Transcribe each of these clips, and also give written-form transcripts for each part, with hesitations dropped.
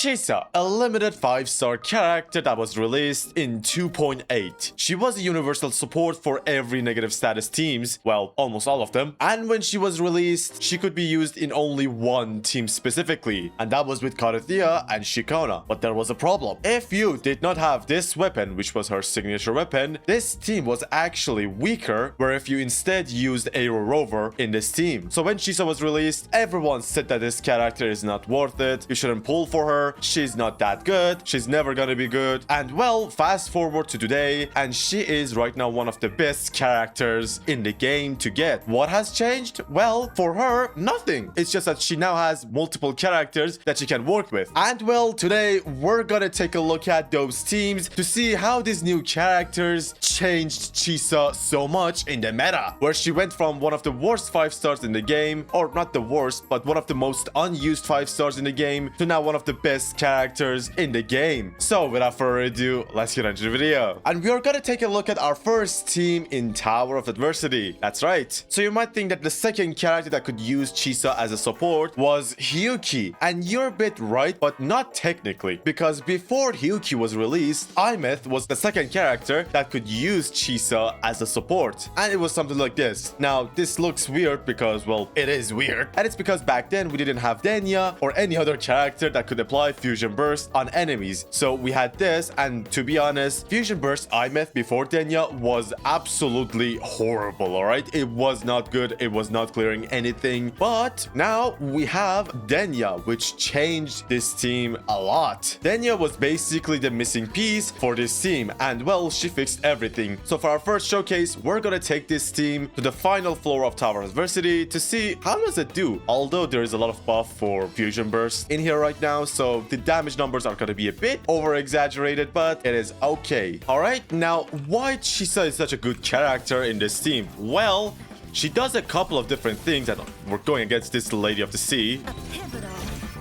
Chisa, a limited 5-star character that was released in 2.8. She was a universal support for every negative status teams, well, almost all of them, and when she was released, she could be used in only one team specifically, and that was with Karathea and Shikona. But there was a problem. If you did not have this weapon, which was her signature weapon, this team was actually weaker, where if you instead used a rover in this team. So when Chisa was released, everyone said that this character is not worth it, you shouldn't pull for her, she's not that good, she's never gonna be good. And well, fast forward to today, and she is right now one of the best characters in the game to get. What has changed? Well, for her, nothing. It's just that she now has multiple characters that she can work with. And well, today we're gonna take a look at those teams to see how these new characters changed Chisa so much in the meta, where she went from one of the worst 5 stars in the game, or not the worst, but one of the most unused 5 stars in the game, to now one of the best characters in the game. So without further ado, let's get into the video. And we are gonna take a look at our first team in Tower of Adversity. That's right. So you might think that the second character that could use Chisa as a support was Hyuki. And you're a bit right, but not technically. Because before Hyuki was released, Imeth was the second character that could use Chisa as a support. And it was something like this. Now, this looks weird because, well, it is weird. And it's because back then we didn't have Denya or any other character that could apply Fusion Burst on enemies. So we had this, and to be honest, Fusion Burst Imeth before Denya was absolutely horrible, alright? It was not good, it was not clearing anything. But now we have Denya, which changed this team a lot. Denya was basically the missing piece for this team, and well, she fixed everything. So for our first showcase, we're gonna take this team to the final floor of Tower of Adversity to see how does it do. Although there is a lot of buff for Fusion Burst in here right now, so the damage numbers are gonna be a bit over exaggerated, but it is okay. Alright, now why Chisa is such a good character in this team? Well, she does a couple of different things, and we're going against this Lady of the Sea.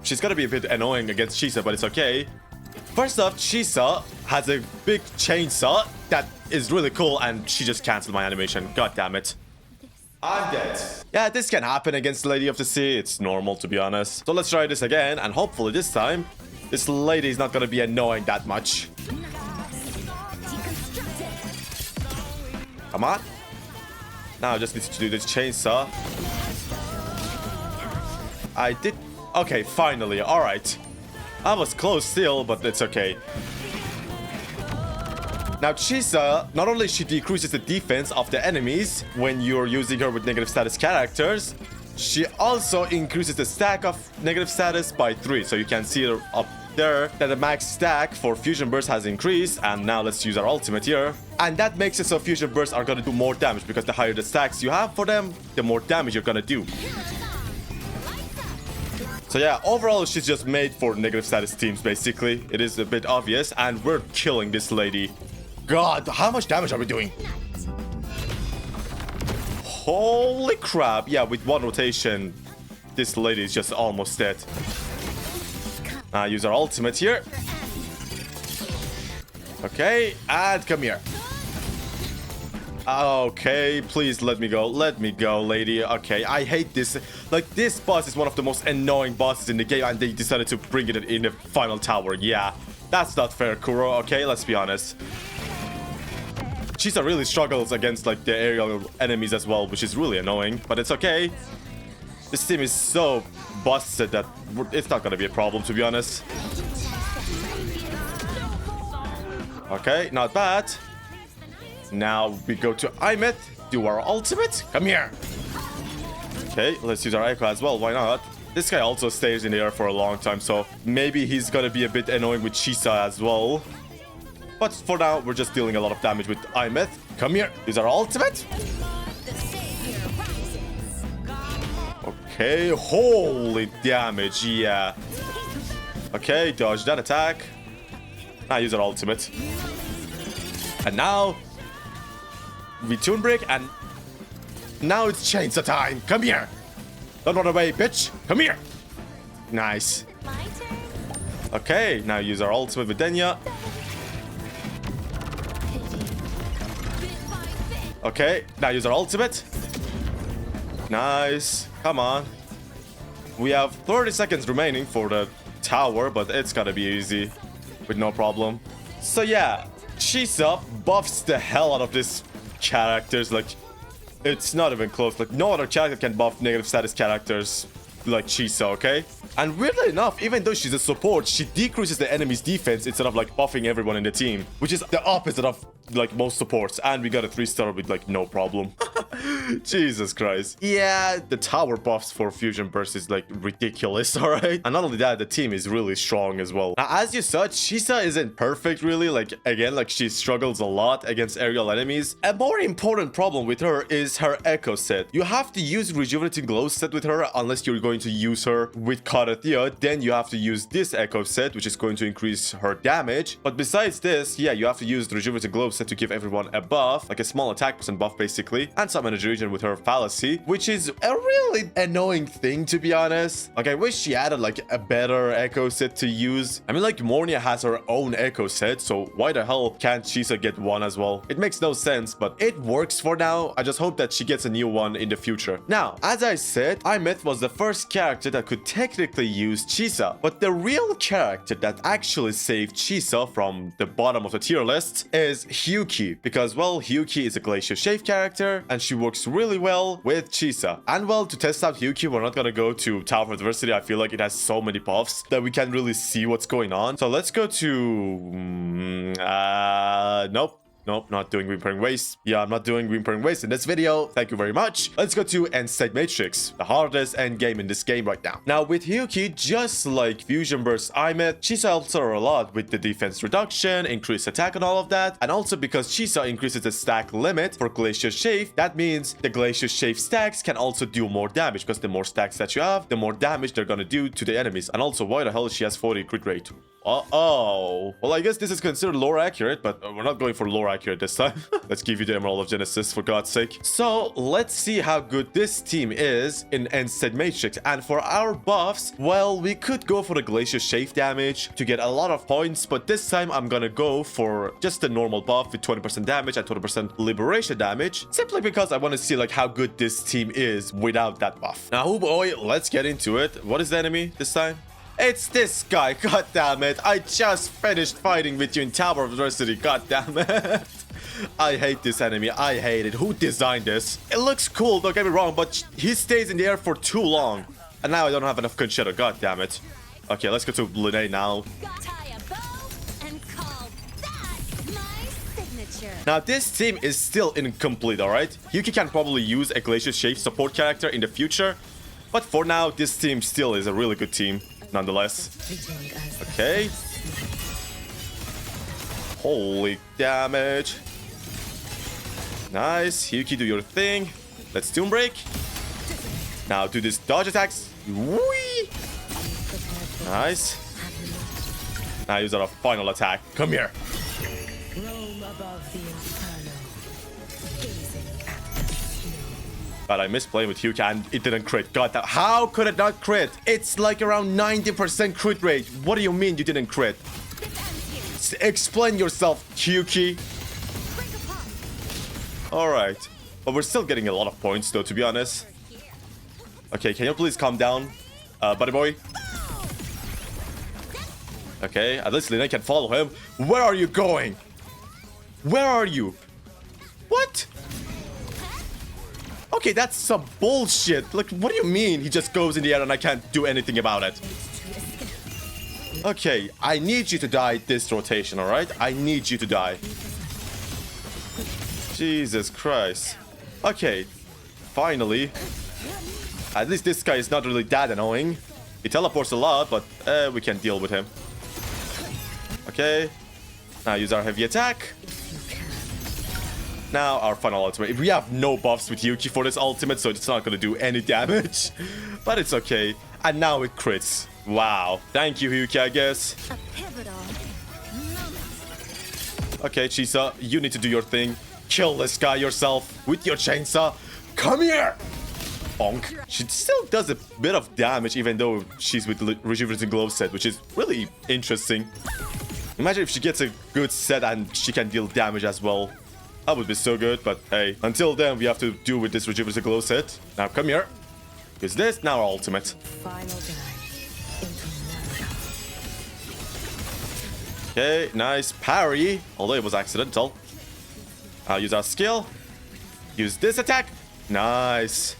She's gonna be a bit annoying against Chisa, but it's okay. First off, Chisa has a big chainsaw that is really cool, and she just canceled my animation. God damn it. I'm dead. Yeah, this can happen against Lady of the Sea. It's normal, to be honest. So let's try this again, and hopefully this time, this lady is not gonna be annoying that much. Come on. Now I just need to do this chainsaw. I did... Okay, finally. Alright. I was close still, but it's okay. Now, Chisa, not only she decreases the defense of the enemies when you're using her with negative status characters, she also increases the stack of negative status by 3. So you can see her up there that the max stack for Fusion Burst has increased. And now let's use our ultimate here. And that makes it so Fusion Bursts are gonna do more damage, because the higher the stacks you have for them, the more damage you're gonna do. So yeah, overall she's just made for negative status teams, basically. It is a bit obvious, and we're killing this lady. God, how much damage are we doing? Holy crap. Yeah, with one rotation, this lady is just almost dead. Use our ultimate here. Okay, and come here. Okay, please let me go. Let me go, lady. Okay, I hate this. Like, this boss is one of the most annoying bosses in the game, and they decided to bring it in the final tower. Yeah, that's not fair, Kuro. Okay, let's be honest. Chisa really struggles against, like, the aerial enemies as well, which is really annoying, but it's okay. This team is so busted that it's not gonna be a problem, to be honest. Okay, not bad. Now we go to Imeth, do our ultimate. Come here. Okay, let's use our Echo as well. Why not? This guy also stays in the air for a long time, so maybe he's gonna be a bit annoying with Chisa as well. But for now, we're just dealing a lot of damage with Imeth. Come here. Use our ultimate. Okay, holy damage, yeah. Okay, dodge that attack. Now use our ultimate. And now we Toon Break, and now it's chainsaw time. Come here. Don't run away, bitch. Come here. Nice. Okay, now use our ultimate with Denya. Okay, now use our ultimate. Nice. Come on. We have 30 seconds remaining for the tower, but it's gotta be easy with no problem. So yeah, Chisa buffs the hell out of this characters. Like, it's not even close. Like, no other character can buff negative status characters like Chisa, okay? And weirdly enough, even though she's a support, she decreases the enemy's defense instead of like buffing everyone in the team, which is the opposite of like most supports. And we got a 3-star with like no problem. Jesus Christ. Yeah, the tower buffs for Fusion Burst is like ridiculous, alright? And not only that, the team is really strong as well. Now, as you saw, Chisa isn't perfect really. Like, again, like she struggles a lot against aerial enemies. A more important problem with her is her echo set. You have to use Rejuvenating Glow set with her unless you're going to use her with Karathea. Then you have to use this echo set, which is going to increase her damage. But besides this, yeah, you have to use the Rejuvenating Glow set to give everyone a buff, like a small attack percent buff basically, and some energy regen with her fallacy, which is a really annoying thing, to be honest. Like, I wish she added like a better echo set to use. I mean, like, Mornia has her own echo set, so why the hell can't Chisa get one as well? It makes no sense, but it works for now. I just hope that she gets a new one in the future. Now, as I said, Imeth was the first character that could technically use Chisa, but the real character that actually saved Chisa from the bottom of the tier list is Hyuki, because, well, Hyuki is a Glacier Shave character, and she works really well with Chisa. And, well, to test out Hyuki, we're not gonna go to Tower of Adversity. I feel like it has so many buffs that we can't really see what's going on. So let's go to... nope. Nope, not doing Whimpering Waste. Yeah, I'm not doing Whimpering Waste in this video. Thank you very much. Let's go to ENDSTATE Matrix, the hardest end game in this game right now. Now, with Hyuki, just like Fusion Burst Imeth, Chisa helps her a lot with the defense reduction, increased attack and all of that. And also because Chisa increases the stack limit for Glacier Shave, that means the Glacier Shave stacks can also do more damage, because the more stacks that you have, the more damage they're gonna do to the enemies. And also, why the hell she has 40 crit rate? Oh, well, I guess this is considered lore accurate, but we're not going for lore accurate this time. Let's give you the Emerald of Genesis, for God's sake. So let's see how good this team is in ENDSTATE Matrix. And for our buffs, well, we could go for the Glacier Shave damage to get a lot of points, but this time I'm gonna go for just a normal buff with 20% damage and 20% liberation damage, simply because I want to see like how good this team is without that buff. Now, oh boy, let's get into it. What is the enemy this time? It's this guy, god damn it. I just finished fighting with you in Tower of Adversity, god damn it. I hate this enemy, I hate it. Who designed this? It looks cool, don't get me wrong, but he stays in the air for too long. And now I don't have enough consider, god damn it. Okay, let's go to Lene now. Now, this team is still incomplete, alright? Hyuki can probably use a Glacier Shave support character in the future, but for now, this team still is a really good team. Nonetheless. Okay. Holy damage. Nice. Hyuki, do your thing. Let's Tomb Break. Now do this dodge attacks. Whee! Nice. Now use our final attack. Come here. God, I missed playing with Hyuki and it didn't crit. God, how could it not crit? It's like around 90% crit rate. What do you mean you didn't crit? Explain yourself, Hyuki. Alright. But we're still getting a lot of points though, to be honest. Okay, can you please calm down, buddy boy? Okay, at least Lena can follow him. Where are you going? Where are you? What? Okay, that's some bullshit. Like, what do you mean he just goes in the air and I can't do anything about it? Okay, I need you to die this rotation, alright? I need you to die. Jesus Christ. Okay, finally. At least this guy is not really that annoying. He teleports a lot, but we can deal with him. Okay. Now use our heavy attack. Now our final ultimate. We have no buffs with Hyuki for this ultimate, so it's not going to do any damage. But it's okay. And now it crits. Wow. Thank you, Hyuki, I guess. Okay, Chisa, you need to do your thing. Kill this guy yourself with your chainsaw. Come here! Bonk. She still does a bit of damage, even though she's with the Rejuvenating Glow set, which is really interesting. Imagine if she gets a good set and she can deal damage as well. That would be so good, but hey, until then, we have to do with this Rejuvenating Glow set. Now, come here. Use this, now our ultimate. Okay, nice parry, although it was accidental. I'll use our skill. Use this attack. Nice.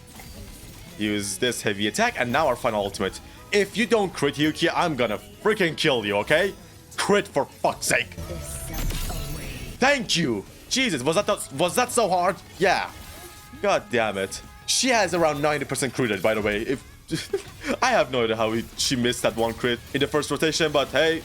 Use this heavy attack, and now our final ultimate. If you don't crit, Yuki, I'm gonna freaking kill you, okay? Crit for fuck's sake. Thank you. Jesus, was that so hard? Yeah. God damn it. She has around 90% crit rate, by the way. If I have no idea how she missed that one crit in the first rotation, but hey,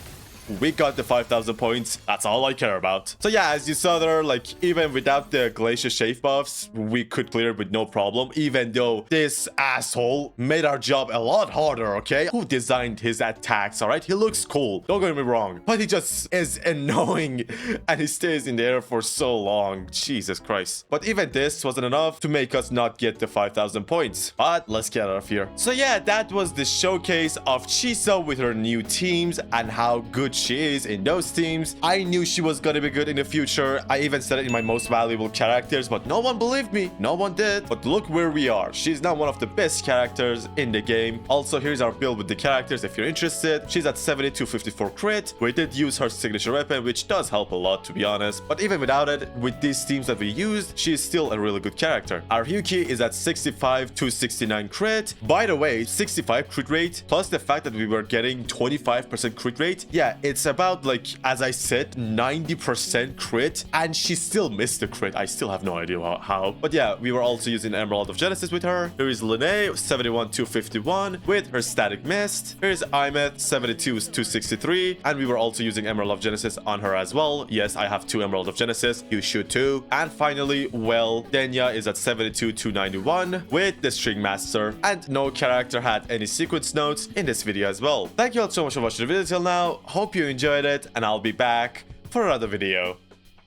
we got the 5,000 points. That's all I care about. So yeah, as you saw there, like, even without the Glacier Shave buffs, we could clear it with no problem, even though this asshole made our job a lot harder, okay? Who designed his attacks, all right? He looks cool, don't get me wrong, but he just is annoying, and he stays in the air for so long. Jesus Christ. But even this wasn't enough to make us not get the 5,000 points. But let's get out of here. So yeah, that was the showcase of Chisa with her new teams and how good she is in those teams. I knew she was gonna be good in the future. I even said it in my most valuable characters, but no one believed me. No one did. But look where we are. She's now one of the best characters in the game. Also, here's our build with the characters if you're interested. She's at 7254 crit. We did use her signature weapon, which does help a lot, to be honest. But even without it, with these teams that we used, she is still a really good character. Our Yuki is at 65 to 69 crit. By the way, 65 crit rate plus the fact that we were getting 25% crit rate. Yeah, it's about, like, as I said, 90% crit, and she still missed the crit. I still have no idea how. But yeah, we were also using Emerald of Genesis with her. Here is Lene, 71-251 with her Static Mist. Here's Imet, 72-263, and we were also using Emerald of Genesis on her as well. Yes, I have 2 Emerald of Genesis. You should too. And finally, well, Denya is at 72-291 with the String Master, and no character had any sequence notes in this video as well. Thank you all so much for watching the video till now. Hope you enjoyed it, and I'll be back for another video.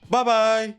Bye bye.